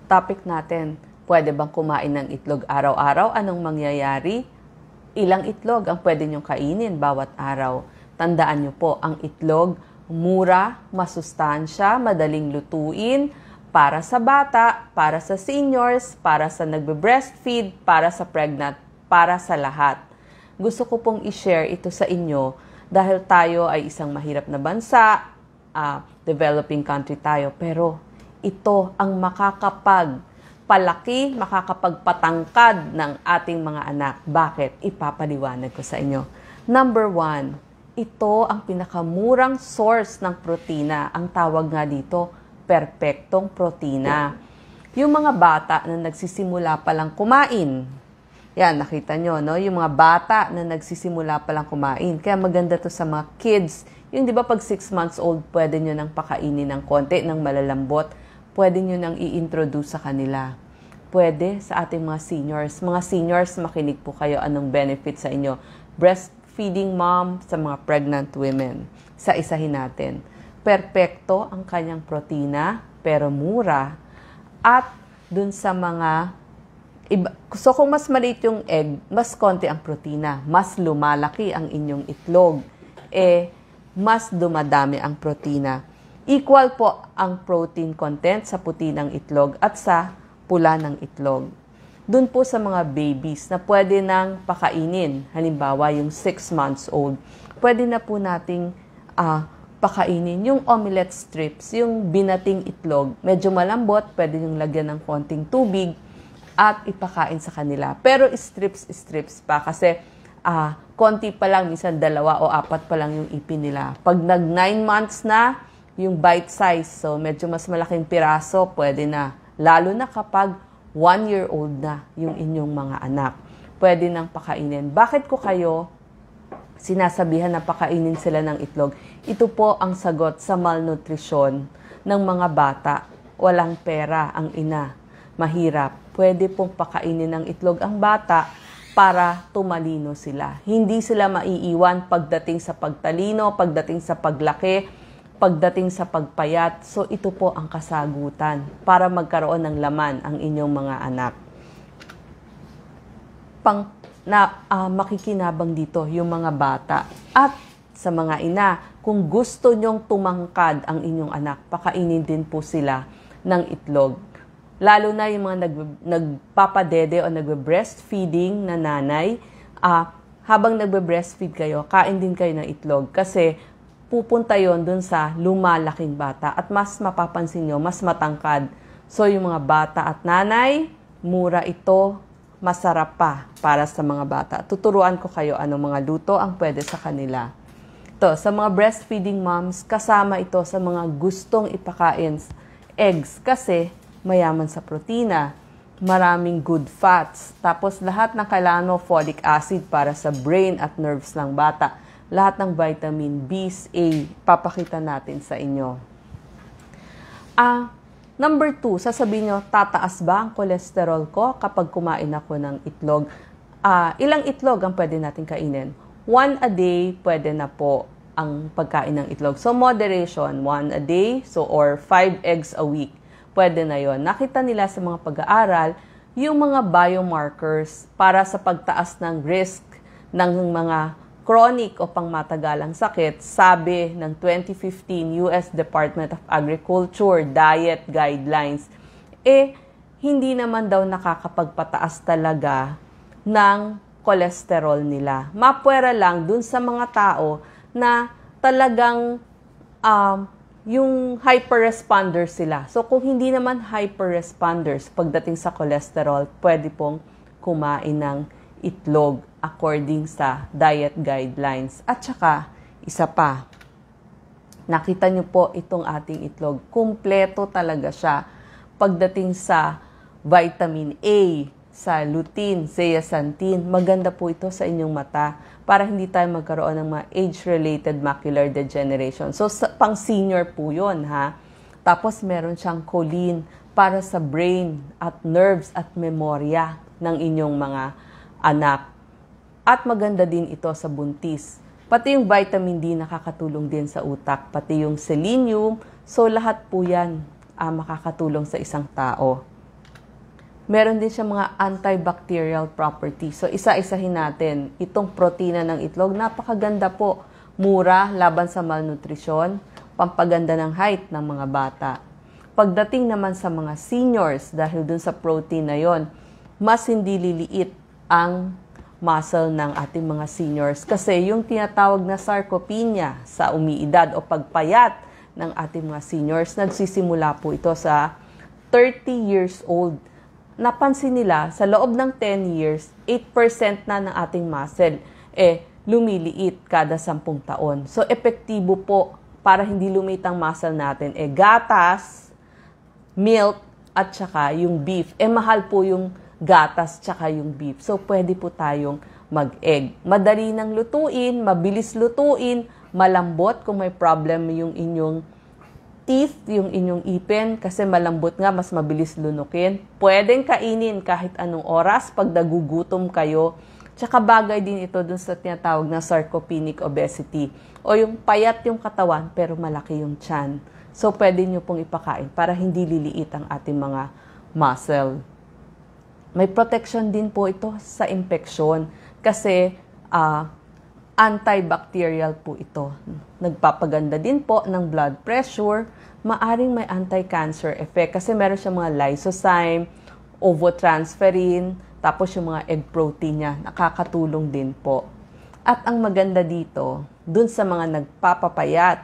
topic natin, pwede bang kumain ng itlog araw-araw? Anong mangyayari? Ilang itlog ang pwede nyong kainin bawat araw? Tandaan nyo po, ang itlog, mura, masustansya, madaling lutuin, para sa bata, para sa seniors, para sa nagbe-breastfeed, para sa pregnant, para sa lahat. Gusto ko pong i-share ito sa inyo dahil tayo ay isang mahirap na bansa, developing country tayo, pero ito ang makakapagpalaki, makakapagpatangkad ng ating mga anak. Bakit? Ipapaliwanag ko sa inyo. Number 1, ito ang pinakamurang source ng protina. Ang tawag nga dito, perpektong protina. Yung mga bata na nagsisimula palang kumain, yan, nakita nyo, no? Yung mga bata na nagsisimula palang kumain. Kaya maganda to sa mga kids. Yung di ba pag 6 months old, pwede nyo nang pakainin ng konti, ng malalambot. Pwede nyo nang i-introduce sa kanila. Pwede sa ating mga seniors. Mga seniors, makinig po kayo anong benefit sa inyo. Breastfeeding mom sa mga pregnant women. Isa-isahin natin. Perpekto ang kanyang protina, pero mura. At dun sa mga iba, so kung mas maliit yung egg, mas konti ang protina. Mas lumalaki ang inyong itlog. Mas dumadami ang protina. Equal po ang protein content sa puti ng itlog at sa pula ng itlog. Doon po sa mga babies na pwede nang pakainin, halimbawa yung 6 months old, pwede na po nating pakainin yung omelette strips, yung binating itlog. Medyo malambot, pwede yung lagyan ng konting tubig at ipakain sa kanila. Pero strips pa kasi konti pa lang, minsan 2 o 4 pa lang yung ipin nila. Pag nag 9 months na, yung bite size, so medyo mas malaking piraso, pwede na. Lalo na kapag 1-year-old na yung inyong mga anak. Pwede nang pakainin. Bakit ko kayo sinasabihan na pakainin sila ng itlog? Ito po ang sagot sa malnutrition ng mga bata. Walang pera ang ina. Mahirap. Pwede pong pakainin ng itlog ang bata para tumalino sila. Hindi sila maiiwan pagdating sa pagtalino, pagdating sa paglaki, pagdating sa pagpayat. So ito po ang kasagutan para magkaroon ng laman ang inyong mga anak. Makikinabang dito yung mga bata. At sa mga ina, kung gusto nyong tumangkad ang inyong anak, pakainin din po sila ng itlog. Lalo na yung mga nagpapadede o nagbe-breastfeeding na nanay, habang nagbe-breastfeed kayo, kain din kayo ng itlog kasi pupunta yon dun sa lumalaking bata at mas mapapansin nyo, mas matangkad. So yung mga bata at nanay, mura ito, masarap pa para sa mga bata. Tuturuan ko kayo anong mga luto ang pwede sa kanila. Ito, sa mga breastfeeding moms, kasama ito sa mga gustong ipakain eggs kasi mayaman sa protina, maraming good fats, tapos lahat ng kailangan folic acid para sa brain at nerves ng bata. Lahat ng vitamin B, A, papakita natin sa inyo. Number 2, sasabihin nyo, tataas ba ang cholesterol ko kapag kumain ako ng itlog? Ilang itlog ang pwede natin kainin? 1 a day, pwede na po ang pagkain ng itlog. So, moderation, 1 a day, or 5 eggs a week. Pwede na yon. Nakita nila sa mga pag-aaral, yung mga biomarkers para sa pagtaas ng risk ng mga chronic o pangmatagalang sakit, sabi ng 2015 US Department of Agriculture Diet Guidelines, hindi naman daw nakakapagpataas talaga ng cholesterol nila. Mapwera lang dun sa mga tao na talagang yung hyper-responders sila. So kung hindi naman hyper-responders pagdating sa cholesterol, pwede pong kumain ng itlog according sa diet guidelines. At saka, isa pa, nakita nyo po itong ating itlog. Kumpleto talaga siya pagdating sa vitamin A, sa lutein, zeaxanthin. Maganda po ito sa inyong mata para hindi tayo magkaroon ng mga age-related macular degeneration. So, pang-senior po yun, ha? Tapos, meron siyang choline para sa brain at nerves at memorya ng inyong mga anak. At maganda din ito sa buntis. Pati yung vitamin D nakakatulong din sa utak, pati yung selenium. So lahat po yan makakatulong sa isang tao. Meron din siya mga antibacterial property. So, isa-isahin natin. Itong protina ng itlog, napakaganda po. Mura, laban sa malnutrition, pampaganda ng height ng mga bata. Pagdating naman sa mga seniors, dahil dun sa protein na yon, mas hindi liliit ang muscle ng ating mga seniors. Kasi yung tinatawag na sarcopenia sa umiidad o pagpayat ng ating mga seniors, nagsisimula po ito sa 30 years old. Napansin nila, sa loob ng 10 years, 8% na ng ating muscle lumiliit kada 10 taon. So, epektibo po para hindi lumit ang muscle natin, gatas, milk, at saka yung beef. Mahal po yung gatas tsaka yung beef. So, pwede po tayong mag-egg. Madali nang lutuin, mabilis lutuin, malambot kung may problem yung inyong teeth, yung inyong ipin, kasi malambot nga, mas mabilis lunukin. Pwedeng kainin kahit anong oras pag nagugutom kayo. Tsaka bagay din ito dun sa tinatawag na sarcopenic obesity o yung payat yung katawan pero malaki yung tiyan. So, pwede nyo pong ipakain para hindi liliit ang ating mga muscle. May protection din po ito sa infection kasi antibacterial po ito. Nagpapaganda din po ng blood pressure. Maaring may anti-cancer effect kasi meron siya mga lysozyme, ovotransferin, tapos yung mga egg protein niya, nakakatulong din po. At ang maganda dito, dun sa mga nagpapapayat,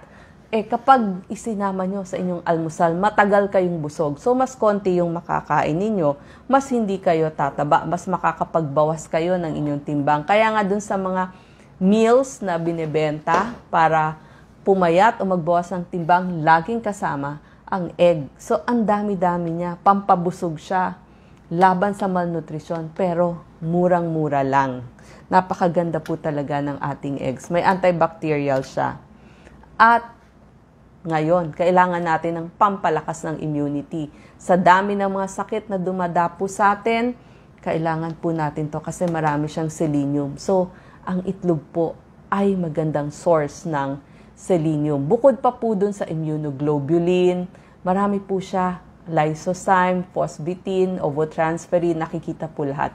kapag isinama nyo sa inyong almusal, matagal kayong busog. So, mas konti yung makakain ninyo, mas hindi kayo tataba, mas makakapagbawas kayo ng inyong timbang. Kaya nga dun sa mga meals na binebenta para pumayat o magbawas ng timbang, laging kasama ang egg. So, ang dami-dami niya, pampabusog siya, laban sa malnutrition, pero murang-mura lang. Napakaganda po talaga ng ating eggs. May antibacterial siya. At ngayon, kailangan natin ng pampalakas ng immunity. Sa dami ng mga sakit na dumadapo sa atin, kailangan po natin to kasi marami siyang selenium. So, ang itlog po ay magandang source ng selenium. Bukod pa po dun sa immunoglobulin, marami po siya, lysozyme, phosphate, ovotransferin, nakikita po lahat.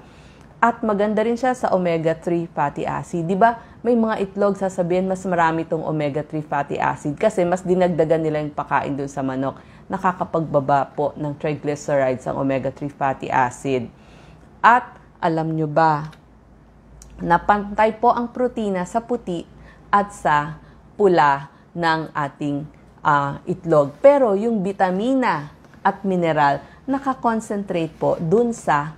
At maganda rin siya sa omega-3 fatty acid. Di ba? May mga itlog sasabihin mas marami tong omega-3 fatty acid kasi mas dinagdagan nila yung pakain dun sa manok. Nakakapagbaba po ng triglycerides ang omega-3 fatty acid. At alam nyo ba, napantay po ang protina sa puti at sa pula ng ating itlog. Pero yung vitamina at mineral, nakakonsentrate po dun sa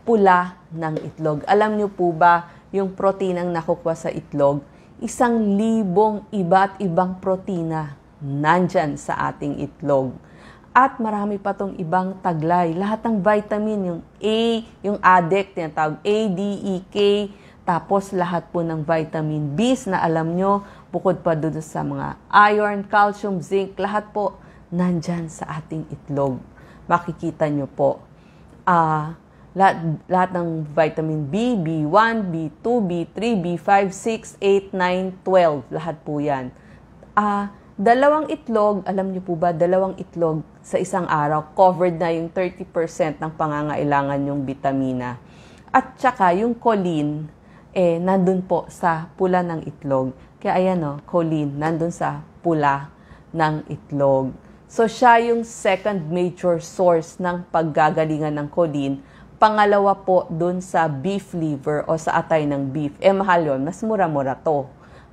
pula ng itlog. Alam nyo po ba, yung proteinang nakukuha sa itlog, 1,000 iba't ibang protina nandyan sa ating itlog. At marami pa tong ibang taglay. Lahat ng vitamin, yung A, yung ADEK, tinatawag A, D, E, K, tapos lahat po ng vitamin B na alam nyo, bukod pa doon sa mga iron, calcium, zinc, lahat po nandyan sa ating itlog. Makikita nyo po. Lahat ng vitamin B, B1, B2, B3, B5, 6, 8, 9, 12. Lahat po yan. Dalawang itlog, alam niyo po ba, dalawang itlog sa isang araw, covered na yung 30% ng pangangailangan yung vitamina. At saka yung choline, nandun po sa pula ng itlog. Kaya ayan choline, nandun sa pula ng itlog. So siya yung second major source ng paggagalingan ng choline. Pangalawa po dun sa beef liver o sa atay ng beef. Mahal yun, mas mura-mura to.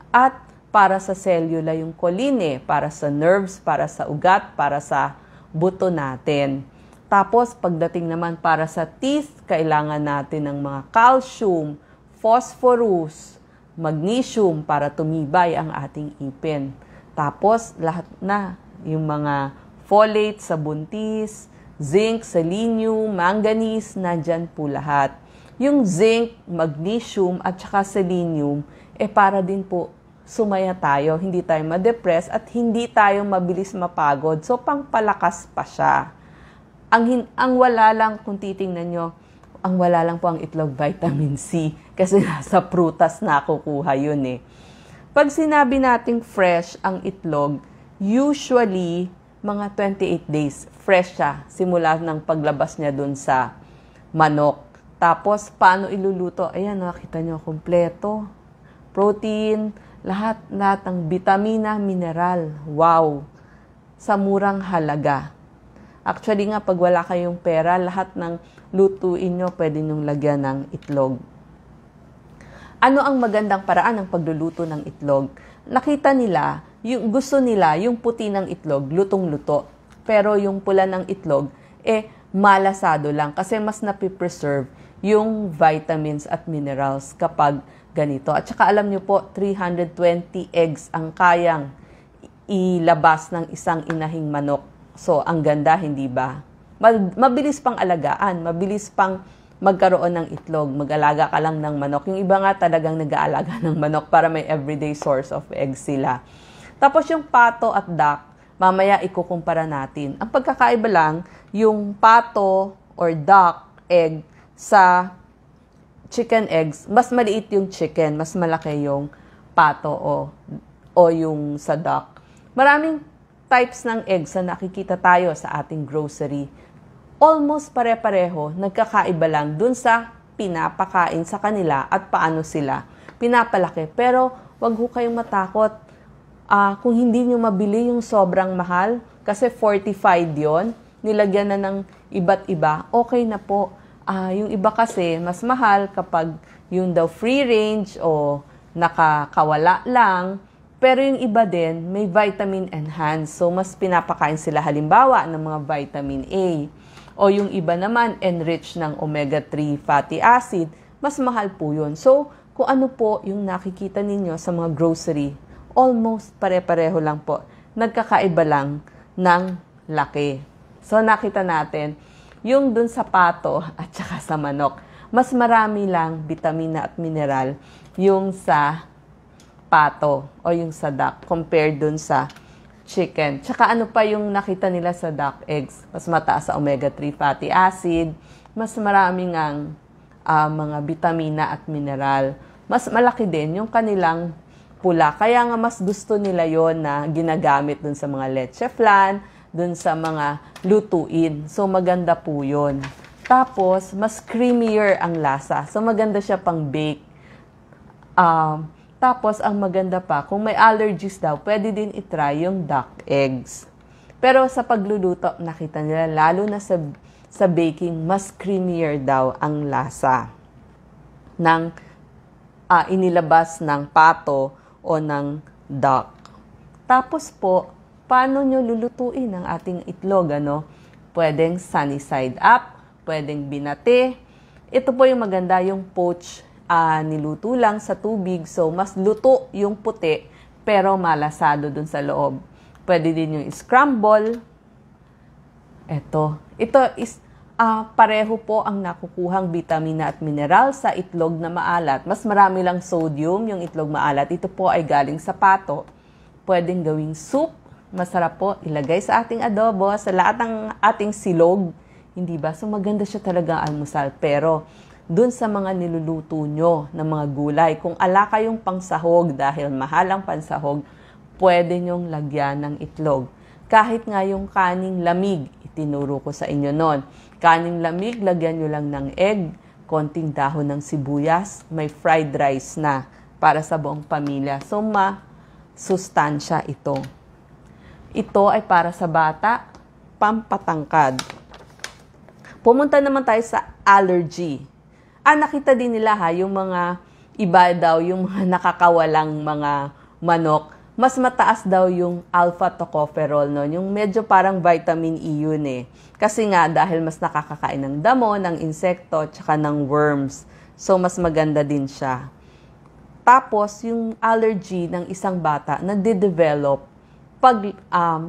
At para sa cellula yung choline, para sa nerves, para sa ugat, para sa buto natin. Tapos pagdating naman para sa teeth, kailangan natin ng mga calcium, phosphorus, magnesium para tumibay ang ating ipin. Tapos lahat na yung mga folate sa buntis, zinc, selenium, manganese, nandyan po lahat. Yung zinc, magnesium, at saka selenium, para din po sumaya tayo, hindi tayo ma-depress at hindi tayo mabilis mapagod. So, pangpalakas pa siya. Ang wala lang, kung titingnan nyo, ang wala lang po ang itlog vitamin C kasi nasa prutas na kukuha yun Pag sinabi nating fresh ang itlog, usually, mga 28 days, fresh siya, simula ng paglabas niya dun sa manok. Tapos, paano iluluto? Ayan, nakita nyo, kompleto. Protein, lahat ng vitamina, mineral. Wow! Sa murang halaga. Actually nga, pag wala kayong pera, lahat ng lutuin nyo, pwede nyong lagyan ng itlog. Ano ang magandang paraan ng pagluluto ng itlog? Nakita nila, gusto nila yung puti ng itlog, lutong-luto. Pero yung pula ng itlog, malasado lang kasi mas napipreserve yung vitamins at minerals kapag ganito. At saka alam nyo po, 320 eggs ang kayang ilabas ng isang inahing manok. So, ang ganda, hindi ba? Mabilis pang alagaan, mabilis pang magkaroon ng itlog, mag-alaga ka lang ng manok. Yung iba nga talagang nag-aalaga ng manok para may everyday source of eggs sila. Tapos yung pato at duck, mamaya ikukumpara natin. Ang pagkakaiba lang, yung pato or duck egg sa chicken eggs, mas maliit yung chicken, mas malaki yung pato o yung sa duck. Maraming types ng eggs na nakikita tayo sa ating grocery. Almost pare-pareho, nagkakaiba lang dun sa pinapakain sa kanila at paano sila pinapalaki. Pero wag ho kayong matakot. Kung hindi nyo mabili yung sobrang mahal, kasi fortified yon, nilagyan na ng iba't iba, okay na po. Yung iba kasi, mas mahal kapag yung daw free range o nakakawala lang. Pero yung iba din, may vitamin enhanced. So, mas pinapakain sila halimbawa ng mga vitamin A. O yung iba naman, enriched ng omega-3 fatty acid, mas mahal po yun. So, kung ano po yung nakikita ninyo sa mga grocery, almost pare-pareho lang po. Nagkakaiba lang ng laki. So, nakita natin, yung dun sa pato at saka sa manok, mas marami lang vitamina at mineral yung sa pato o yung sa duck compared dun sa chicken. Tsaka ano pa yung nakita nila sa duck eggs? Mas mataas sa omega-3 fatty acid, mas maraming ang mga vitamina at mineral. Mas malaki din yung kanilang pula. Kaya nga mas gusto nila yon na ginagamit dun sa mga leche flan, dun sa mga lutuin. So maganda po yun. Tapos, mas creamier ang lasa. So maganda siya pang bake. Tapos, ang maganda pa, kung may allergies daw, pwede din itry yung duck eggs. Pero sa pagluluto, nakita nila, lalo na sa baking, mas creamier daw ang lasa ng inilabas ng pato o ng duck. Tapos po, paano nyo lulutuin ang ating itlog? Pwedeng sunny side up, pwedeng binate. Ito po yung maganda, yung poach. Niluto lang sa tubig, so mas luto yung puti, pero malasado dun sa loob. Pwede din yung scramble. Ito is pareho po ang nakukuhang vitamina at mineral sa itlog na maalat. Mas marami lang sodium yung itlog maalat. Ito po ay galing sa pato. Pwedeng gawing soup. Masarap po ilagay sa ating adobo, sa lahat ng ating silog. Hindi ba? So maganda siya talaga almusal. Pero dun sa mga niluluto nyo ng mga gulay, kung ala kayong pangsahog dahil mahal ang pansahog, pwede nyong lagyan ng itlog. Kahit nga yung kaning lamig, itinuro ko sa inyo noon. Kaning lamig, lagyan nyo lang ng egg, konting dahon ng sibuyas, may fried rice na para sa buong pamilya. So, masustansya ito. Ito ay para sa bata, pampatangkad. Pumunta naman tayo sa allergy. Nakita din nila yung mga iba daw, yung mga nakakawalang mga manok, mas mataas daw yung alpha tocopherol, yung medyo parang vitamin E yun Kasi nga, dahil mas nakakakain ng damo, ng insekto, tsaka ng worms. So, mas maganda din siya. Tapos, yung allergy ng isang bata, nade-develop pag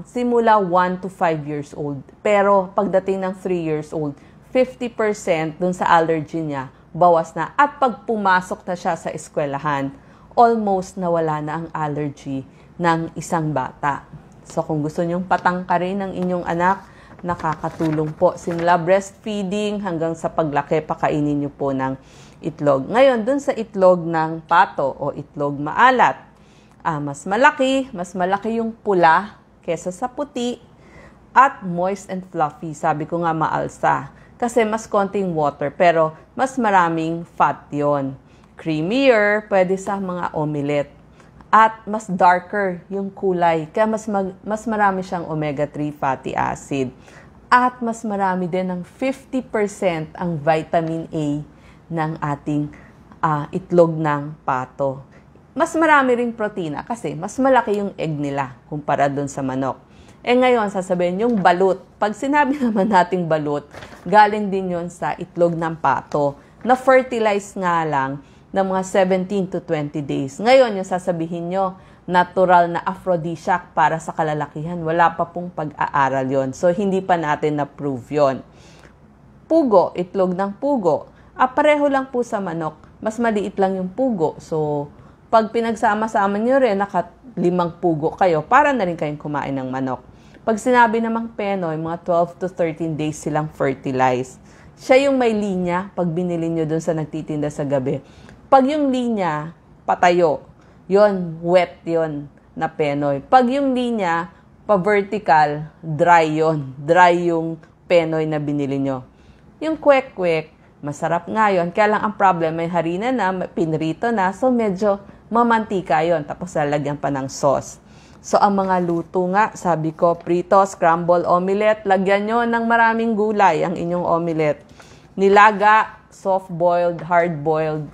simula 1 to 5 years old. Pero, pagdating ng 3 years old, 50% dun sa allergy niya, bawas na. At pag pumasok na siya sa eskwelahan, almost nawala na ang allergy ng isang bata. So kung gusto nyong patangkarin ng inyong anak, nakakatulong po. Simula breastfeeding hanggang sa paglaki, pakainin nyo po ng itlog. Ngayon, dun sa itlog ng pato o itlog maalat, mas malaki yung pula kesa sa puti at moist and fluffy. Sabi ko nga maalsa. kasi mas konting water pero mas maraming fat yon. Creamier, pwede sa mga omelette. At mas darker yung kulay, kaya mas marami siyang omega-3 fatty acid. At mas marami din ng 50% ang vitamin A ng ating itlog ng pato. Mas marami ring protina kasi mas malaki yung egg nila kumpara dun sa manok. Ngayon, sasabihin yung balut. Pag sinabi naman nating balut, galing din yon sa itlog ng pato na fertilize nga lang ng mga 17 to 20 days. Ngayon, yung sasabihin nyo, natural na aphrodisiac para sa kalalakihan. Wala pa pong pag-aaral yon. So, hindi pa natin na-prove yon. Pugo, itlog ng pugo. Pareho lang po sa manok. Mas maliit lang yung pugo. So, pag pinagsama-sama nyo rin, 5 pugo kayo, para na rin kayong kumain ng manok. Pag sinabi namang Penoy, mga 12 to 13 days silang fertilize. Siya yung may linya pag binili nyo dun sa nagtitinda sa gabi. Pag yung linya, patayo, yon wet yon na Penoy. Pag yung linya, pa-vertical, dry yon. Dry yung Penoy na binili nyo. Yung kwek-kwek, masarap nga yun. Kaya lang ang problem, may harina na, may pinrito na, so medyo mamantika yon. Tapos lalagyan pa ng sauce. So, ang mga luto nga, sabi ko, prito, scramble omelette, lagyan nyo ng maraming gulay ang inyong omelette. Nilaga, soft-boiled, hard-boiled,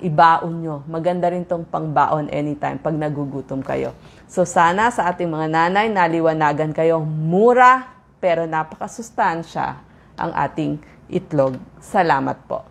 ibaon nyo. Maganda rin tong pangbaon anytime pag nagugutom kayo. So, sana sa ating mga nanay, naliwanagan kayo, mura pero napakasustansya ang ating itlog. Salamat po.